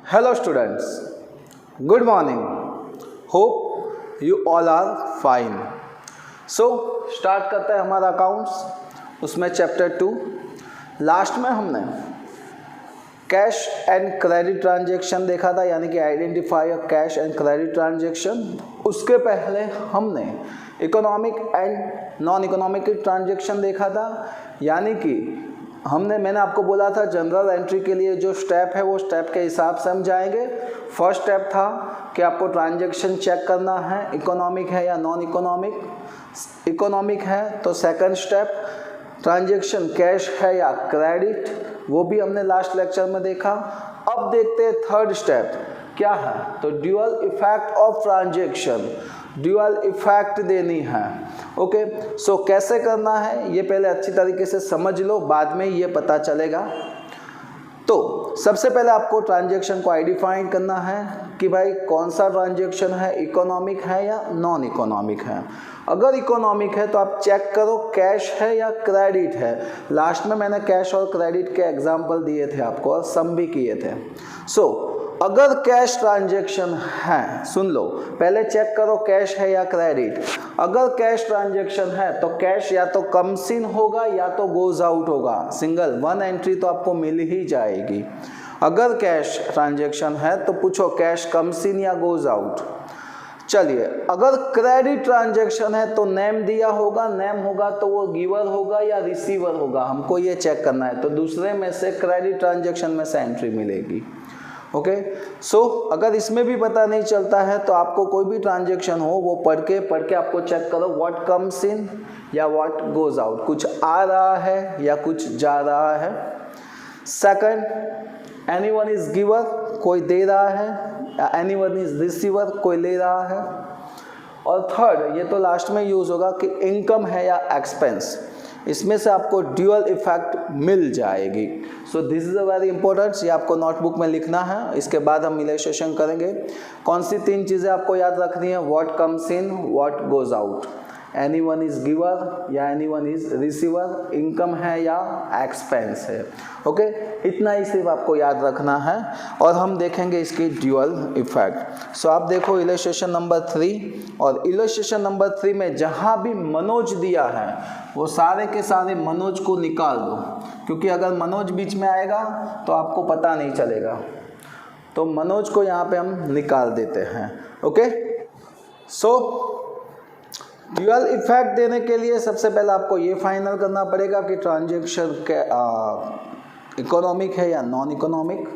Hello students, good morning. Hope you all are fine. So start करते हैं हमारा accounts, उसमें चैप्टर 2। लास्ट में हमने कैश एंड क्रेडिट ट्रांजेक्शन देखा था, यानी कि identify a cash and credit transaction. उसके पहले हमने economic and non economic transaction देखा था, यानी कि मैंने आपको बोला था जनरल एंट्री के लिए जो स्टेप है वो स्टेप के हिसाब से हम जाएंगे। फर्स्ट स्टेप था कि आपको ट्रांजैक्शन चेक करना है इकोनॉमिक है या नॉन इकोनॉमिक। इकोनॉमिक है तो सेकंड स्टेप ट्रांजैक्शन कैश है या क्रेडिट, वो भी हमने लास्ट लेक्चर में देखा। अब देखते हैं थर्ड स्टेप क्या है, तो dual effect of transaction, dual effect देनी है। ओके, सो कैसे करना है ये पहले अच्छी तरीके से समझ लो, बाद में ये पता चलेगा। तो सबसे पहले आपको ट्रांजैक्शन को आइडेंटिफाई करना है कि भाई कौन सा ट्रांजैक्शन है, इकोनॉमिक है या नॉन इकोनॉमिक है। अगर इकोनॉमिक है तो आप चेक करो कैश है या क्रेडिट है। लास्ट में मैंने कैश और क्रेडिट के एग्जाम्पल दिए थे आपको और सम भी किए थे। सो अगर कैश ट्रांजैक्शन है, सुन लो, पहले चेक करो कैश है या क्रेडिट। अगर कैश ट्रांजैक्शन है तो कैश या तो कम्स इन होगा या तो गोज आउट होगा, सिंगल वन एंट्री तो आपको मिल ही जाएगी। अगर कैश ट्रांजैक्शन है तो पूछो कैश कम्स इन या गोज आउट। चलिए, अगर क्रेडिट ट्रांजैक्शन है तो नेम दिया होगा, नेम होगा तो वो गिवर होगा या रिसीवर होगा, हमको ये चेक करना है। तो दूसरे में से क्रेडिट ट्रांजैक्शन में से एंट्री मिलेगी। ओके, सो अगर इसमें भी पता नहीं चलता है तो आपको कोई भी ट्रांजैक्शन हो वो पढ़ के आपको चेक करो व्हाट कम्स इन या व्हाट गोज आउट, कुछ आ रहा है या कुछ जा रहा है। सेकंड, एनीवन इज गिवर, कोई दे रहा है, एनीवन इज रिसीवर, कोई ले रहा है। और थर्ड, ये तो लास्ट में यूज होगा कि इनकम है या एक्सपेंस, इसमें से आपको ड्यूअल इफेक्ट मिल जाएगी। सो this is a very important, ये आपको नोटबुक में लिखना है। इसके बाद हम इलस्ट्रेशन करेंगे। कौन सी तीन चीज़ें आपको याद रखनी है, what comes in, what goes out, anyone is giver या एनीवन इज रिसीवर, इनकम है या एक्सपेंस है। ओके, इतना ही सिर्फ आपको याद रखना है और हम देखेंगे इसकी ड्यूअल इफेक्ट। सो आप देखो इलस्ट्रेशन नंबर 3, और इलस्ट्रेशन नंबर 3 में जहाँ भी मनोज दिया है वो सारे के सारे मनोज को निकाल दो, क्योंकि अगर मनोज बीच में आएगा तो आपको पता नहीं चलेगा। तो मनोज को यहाँ पे हम निकाल देते हैं। ओके, सो ड्यूअल इफेक्ट देने के लिए सबसे पहले आपको ये फाइनल करना पड़ेगा कि ट्रांजैक्शन इकोनॉमिक है या नॉन इकोनॉमिक।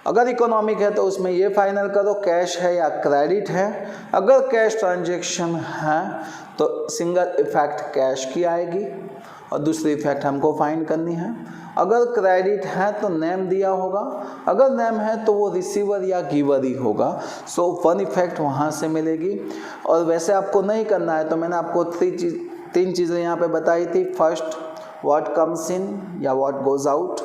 अगर इकोनॉमिक है तो उसमें ये फाइनल करो कैश है या क्रेडिट है। अगर कैश ट्रांजैक्शन है तो सिंगल इफेक्ट कैश की आएगी और दूसरी इफेक्ट हमको फाइंड करनी है। अगर क्रेडिट है तो नेम दिया होगा, अगर नेम है तो वो रिसीवर या गिवर ही होगा। सो वन इफेक्ट वहाँ से मिलेगी। और वैसे आपको नहीं करना है तो मैंने आपको तीन चीज़ें यहाँ पे बताई थी। फर्स्ट, व्हाट कम्स इन या what goes out,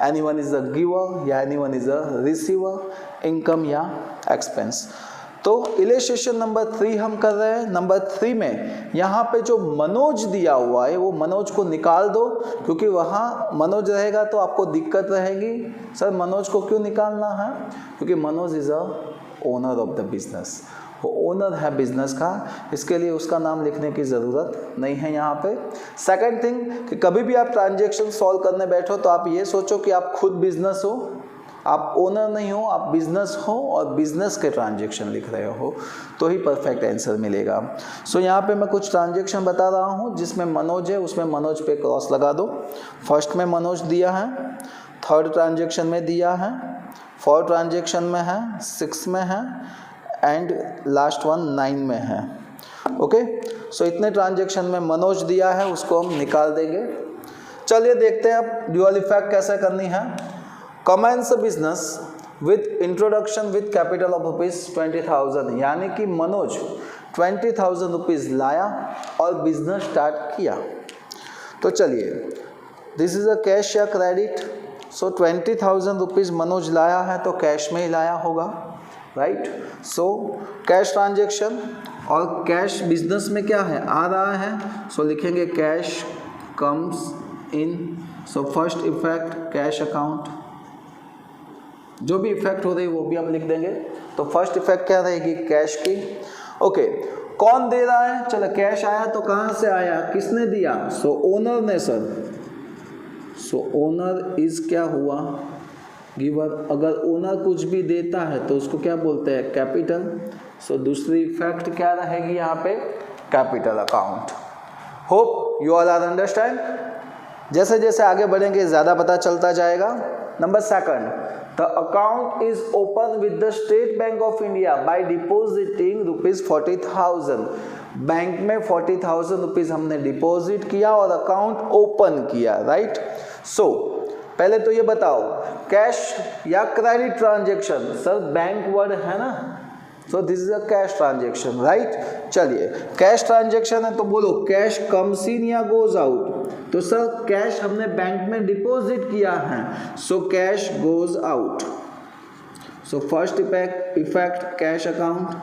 anyone is a giver या anyone is a receiver, income या एक्सपेंस। तो इलस्ट्रेशन नंबर 3 हम कर रहे हैं। नंबर 3 में यहाँ पे जो मनोज दिया हुआ है वो मनोज को निकाल दो, क्योंकि वहाँ मनोज रहेगा तो आपको दिक्कत रहेगी। सर मनोज को क्यों निकालना है, क्योंकि Manoj is a owner of the business, वो ओनर है बिजनेस का, इसके लिए उसका नाम लिखने की ज़रूरत नहीं है यहाँ पे। सेकंड थिंग कि कभी भी आप ट्रांजैक्शन सॉल्व करने बैठो तो आप ये सोचो कि आप खुद बिजनेस हो, आप ओनर नहीं हो, आप बिजनेस हो और बिजनेस के ट्रांजैक्शन लिख रहे हो, तो ही परफेक्ट आंसर मिलेगा। सो यहाँ पे मैं कुछ ट्रांजैक्शन बता रहा हूँ जिसमें मनोज है, उसमें मनोज पे क्रॉस लगा दो। फर्स्ट में मनोज दिया है, थर्ड ट्रांजैक्शन में दिया है, फोर्थ ट्रांजैक्शन में है, 6 में है एंड लास्ट वन 9 में है। ओके, सो इतने ट्रांजैक्शन में मनोज दिया है, उसको हम निकाल देंगे। चलिए देखते हैं अब ड्यूअल इफेक्ट कैसे करनी है। Commences business with introduction with capital of ₹20,000, यानी कि मनोज 20,000 रुपीज़ लाया और बिजनेस स्टार्ट किया। तो चलिए, दिस इज अ कैश या क्रेडिट। सो 20,000 रुपीज़ मनोज लाया है तो कैश में ही लाया होगा, राइट। सो कैश ट्रांजैक्शन, और कैश बिजनेस में क्या है, आ रहा है। सो लिखेंगे cash comes in. So first effect cash account, जो भी इफेक्ट हो रही है वो भी हम लिख देंगे। तो फर्स्ट इफेक्ट क्या रहेगी, कैश की। ओके, कौन दे रहा है, चलो कैश आया तो कहाँ से आया, किसने दिया, सो ओनर ने सर। सो ओनर इज क्या हुआ, गिवर। अगर ओनर कुछ भी देता है तो उसको क्या बोलते हैं, कैपिटल। सो दूसरी इफेक्ट क्या रहेगी यहाँ पे, capital account. Hope you all are understand. जैसे जैसे आगे बढ़ेंगे ज़्यादा पता चलता जाएगा। Number second, the account is open with the State Bank of India by depositing ₹40,000। Bank में 40,000 रुपीज हमने डिपॉजिट किया और अकाउंट ओपन किया, राइट। सो पहले तो ये बताओ, कैश या credit transaction, sir bank word है ना, so this is a cash transaction, right. चलिए कैश ट्रांजेक्शन है तो बोलो कैश कम्स इन या गोज आउट, तो सर कैश हमने बैंक में डिपॉजिट किया है, so cash goes out. So first effect cash account.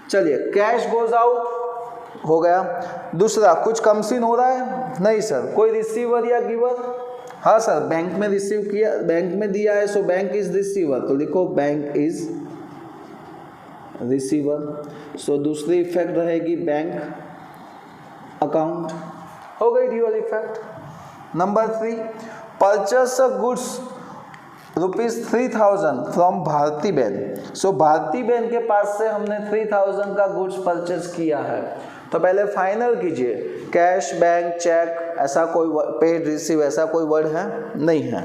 चलिए कैश गोज आउट हो गया। दूसरा, कुछ कम्स इन हो रहा है, नहीं सर, कोई रिसीवर या गिवर, हाँ सर बैंक में रिसीव किया, बैंक में दिया है, सो बैंक इज रिसीवर, तो लिखो बैंक इज रिसीवर। सो दूसरी इफेक्ट रहेगी बैंक अकाउंट, हो गई dual effect. Number 3, purchase goods ₹3,000 from Bharti बहन। सो भारती बहन के पास से हमने 3,000 का गुड्स परचेस किया है, तो पहले फाइनल कीजिए, कैश, बैंक, चेक, ऐसा कोई पेड, रिसीव, ऐसा कोई वर्ड है नहीं है।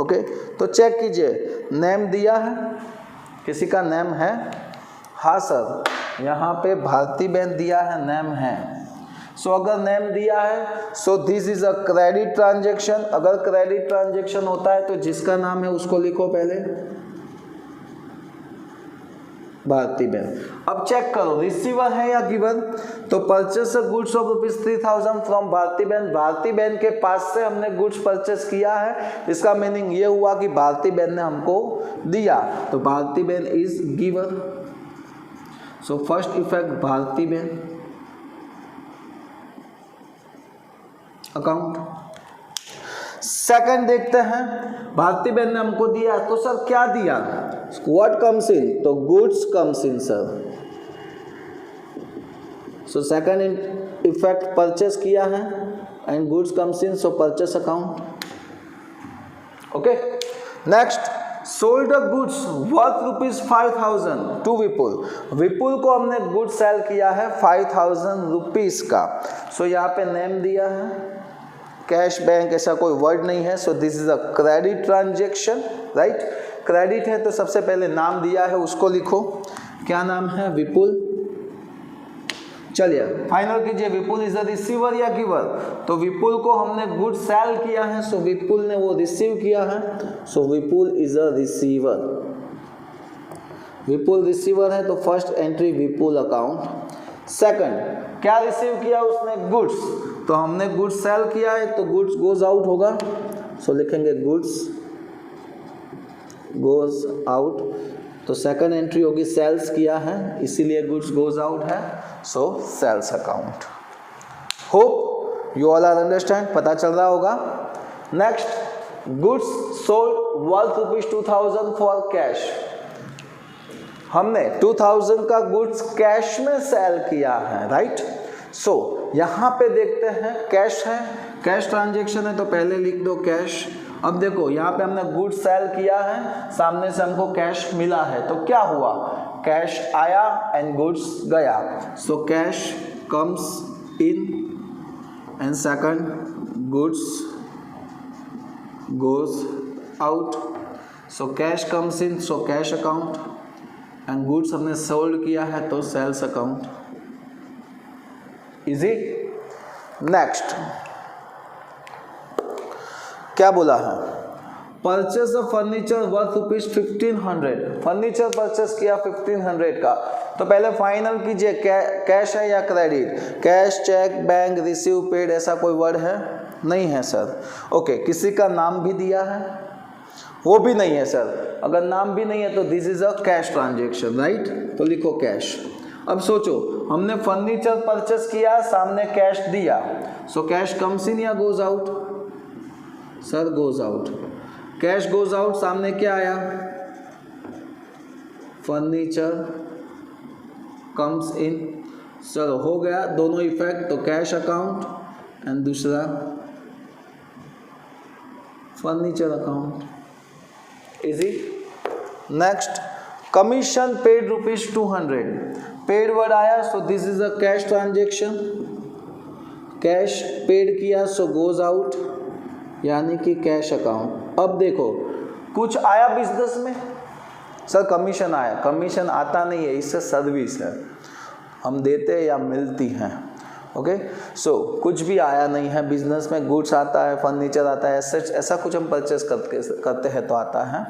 ओके, तो चेक कीजिए, नेम दिया है, किसी का नेम है, हाँ सर यहाँ पे भारती बहन दिया है, नेम है। सो अगर नेम दिया है, so this is a credit transaction. अगर क्रेडिट ट्रांजेक्शन होता है तो जिसका नाम है उसको लिखो पहले, भारती बहन। अब चेक करो रिसीवर है या गिवर, तो purchase goods of ₹3,000 from Bharti बहन। भारती बहन के पास से हमने गुड्स परचेस किया है, इसका मीनिंग ये हुआ कि भारती बहन ने हमको दिया, तो भारती बहन is giver. So first effect Bharti बहन अकाउंट। सेकंड देखते हैं, भारती बहन ने हमको दिया, तो सर क्या दिया, व्हाट कम्स इन, तो goods comes in sir. So second effect purchase किया है and goods comes in, so purchase account. Okay, next, sold the goods worth ₹5,000 to Vipul. Vipul को हमने गुड्स सेल किया है 5,000 रुपीज का। सो यहाँ पे नेम दिया है, कैश, बैंक, ऐसा कोई वर्ड नहीं है, so this is a credit transaction, right. Credit है तो सबसे पहले नाम दिया है उसको लिखो, क्या नाम है, विपुल। चलिए फाइनल कीजिए, विपुल इज अ रिसीवर या गिवर, तो विपुल को हमने गुड सेल किया है, सो विपुल ने वो रिसीव किया है, so Vipul is a receiver. Vipul receiver है तो first entry Vipul account. Second, क्या रिसीव किया उसने, गुड्स, तो हमने गुड्स सेल किया है तो गुड्स गोज आउट होगा, सो लिखेंगे गुड्स गोज आउट। तो सेकंड एंट्री होगी सेल्स किया है, इसीलिए गुड्स गोज आउट है, so sales account. Hope you all are understand, पता चल रहा होगा। Next, goods sold worth ₹2,000 for cash. हमने 2,000 का गुड्स कैश में सेल किया है, राइट। सो यहाँ पे देखते हैं, कैश है, कैश ट्रांजेक्शन है तो पहले लिख दो कैश। अब देखो यहाँ पे हमने गुड्स सेल किया है, सामने से हमको कैश मिला है, तो क्या हुआ, कैश आया एंड गुड्स गया, so cash comes in and second goods goes out. So cash comes in, so cash account, and goods हमने सोल्ड किया है तो सेल्स अकाउंट। इजी। नेक्स्ट क्या बोला है, purchase of furniture worth ₹1,500। Furniture purchase किया 1,500 का, तो पहले फाइनल कीजिए, कैश है या credit, cash, cheque, bank, receive, paid, ऐसा कोई वर्ड है नहीं है सर। ओके, किसी का नाम भी दिया है, वो भी नहीं है सर। अगर नाम भी नहीं है तो this is a cash transaction, right, तो लिखो कैश। अब सोचो, हमने फर्नीचर परचेस किया, सामने कैश दिया, सो कैश कम्स इन या goes out, sir goes out. Cash goes out, सामने क्या आया, फर्नीचर कम्स इन। चलो हो गया दोनों इफेक्ट, तो कैश अकाउंट एंड दूसरा furniture account. Easy. Next, commission paid ₹200, paid word आया, so this is a cash transaction. Cash paid किया सो गोज आउट, यानी कि कैश अकाउंट। अब देखो कुछ आया बिजनेस में, सर कमीशन आया, कमीशन आता नहीं है, इससे सर्विस है, हम देते हैं या मिलती हैं। ओके, सो कुछ भी आया नहीं है बिजनेस में, गुड्स आता है, फर्नीचर आता है, ऐसा कुछ हम परचेस करते हैं तो आता है।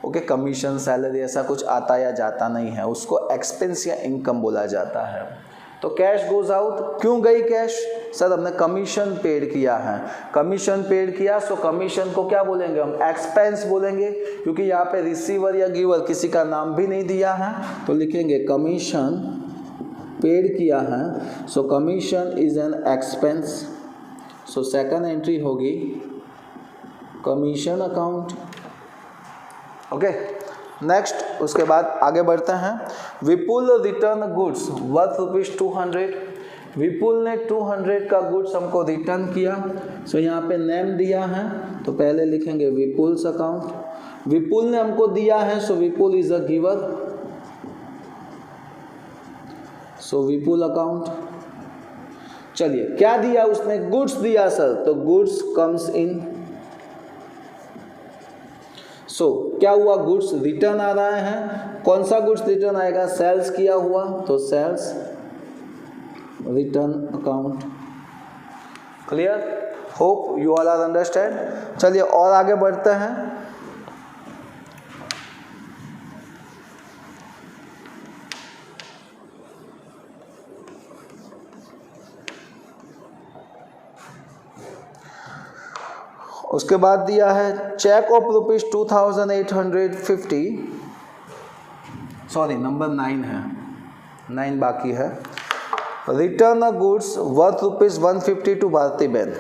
ओके, कमीशन सैलरी ऐसा कुछ आता या जाता नहीं है, उसको एक्सपेंस या इनकम बोला जाता है। तो कैश गोज आउट, क्यों गई कैश? सर हमने कमीशन पेड किया है, कमीशन पेड किया, सो कमीशन को क्या बोलेंगे हम? एक्सपेंस बोलेंगे, क्योंकि यहाँ पे रिसीवर या गिवर किसी का नाम भी नहीं दिया है, तो लिखेंगे कमीशन पेड किया है, सो commission is an expense. So second entry होगी कमीशन अकाउंट। ओके, नेक्स्ट उसके बाद आगे बढ़ते हैं। विपुल रिटर्न गुड्स वर्थ ₹200, विपुल ने 200 का गुड्स हमको रिटर्न किया। सो यहाँ पे नेम दिया है, तो पहले लिखेंगे विपुल्स अकाउंट। विपुल ने हमको दिया है, so Vipul is a giver, so Vipul account. चलिए क्या दिया उसने? गुड्स दिया सर, तो गुड्स कम्स इन। सो क्या हुआ? गुड्स रिटर्न आ रहा है। कौन सा गुड्स रिटर्न आएगा? सेल्स किया हुआ, तो sales return account. Clear? Hope you all are understand. चलिए और आगे बढ़ते हैं। उसके बाद दिया है चेक ऑफ ₹2850, सॉरी नंबर 9 है, 9 बाकी है। Return a goods worth ₹150 to Bharti बेन।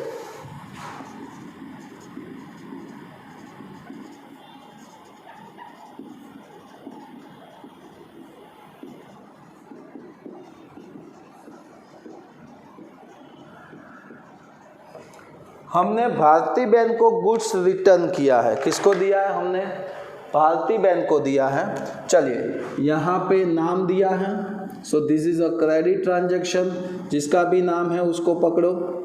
हमने भारती बेन को गुड्स रिटर्न किया है। किसको दिया है हमने? भारती बेन को दिया है। चलिए यहाँ पे नाम दिया है, so this is a credit transaction, जिसका भी नाम है उसको पकड़ो।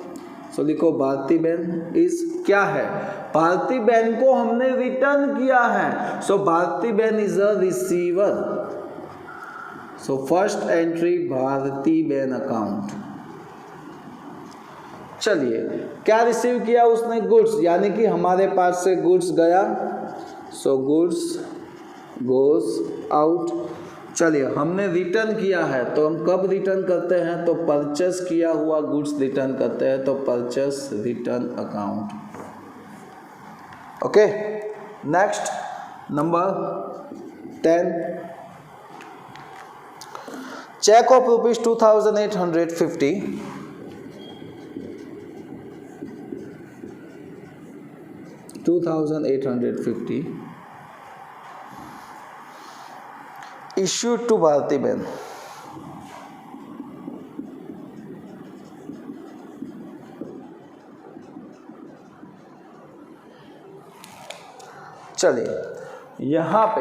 सो लिखो भारती बेन इज क्या है? भारती बेन को हमने रिटर्न किया है, so Bharti ben is a receiver. So first entry Bharti ben account. चलिए क्या रिसीव किया उसने? गुड्स, यानी कि हमारे पास से गुड्स गया, सो गुड्स गोज आउट। चलिए हमने रिटर्न किया है, तो हम कब रिटर्न करते हैं? तो परचेस किया हुआ गुड्स रिटर्न करते हैं, तो purchase return account. Okay, next number 10, cheque of ₹2850 2850 issued to Bharti बेन। चलिए यहाँ पे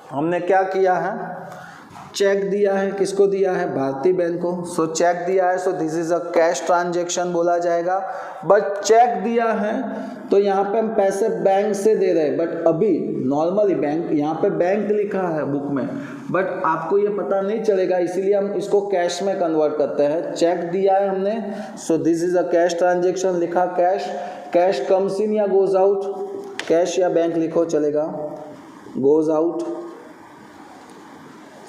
हमने क्या किया है? चेक दिया है। किसको दिया है? भारती बेन को। सो चेक दिया है, so this is a cash transaction बोला जाएगा। बट चेक दिया है तो यहाँ पे हम पैसे बैंक से दे रहे हैं, बट अभी नॉर्मली बैंक, यहाँ पे बैंक लिखा है बुक में, बट आपको ये पता नहीं चलेगा, इसीलिए हम इसको कैश में कन्वर्ट करते हैं। चेक दिया है हमने, so this is a cash transaction, लिखा कैश। कैश कम्स इन या गोज आउट? कैश या बैंक लिखो चलेगा, goes out.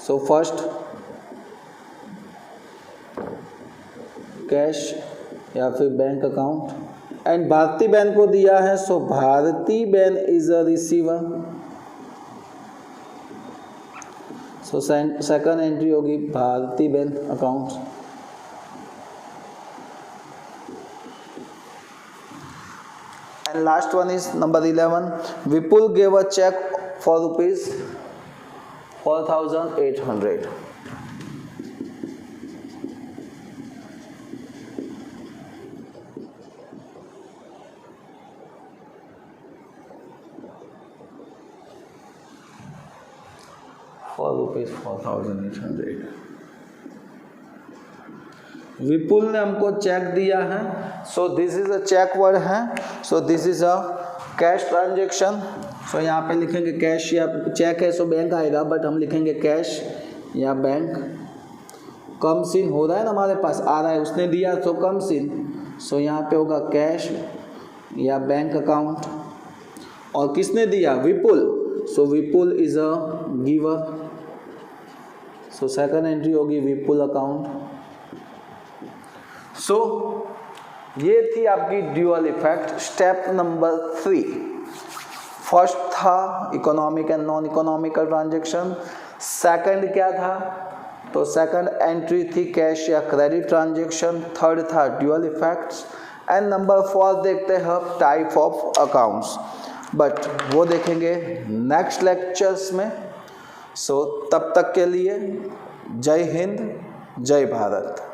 So first cash या फिर bank account, and Bharti Ben को दिया है, so Bharti ben is a receiver. So second entry होगी Bharti ben account. And last one is number 11, Vipul gave a cheque for 4,800. ₹4,800. Vipul ने हमको चेक दिया है, so this is a cheque word है, so this is a cash transaction. So यहाँ पे लिखेंगे cash, या चेक है सो बैंक आएगा, बट हम लिखेंगे कैश या बैंक. कम्स इन हो रहा है ना, हमारे पास आ रहा है, उसने दिया तो कम्स इन, सो यहाँ पे होगा कैश या बैंक अकाउंट. और किसने दिया? Vipul, so Vipul is a giver, so second entry होगी विपुल अकाउंट. सो ये थी आपकी dual effect. Step number 3. First था economic and non economical transaction. Second क्या था? तो सेकंड एंट्री थी कैश या क्रेडिट ट्रांजेक्शन. थर्ड था ड्यूअल इफेक्ट्स. एंड नंबर 4 देखते हैं टाइप ऑफ अकाउंट्स, बट वो देखेंगे नेक्स्ट लेक्चर्स में. सो तब तक के लिए जय हिंद, जय भारत.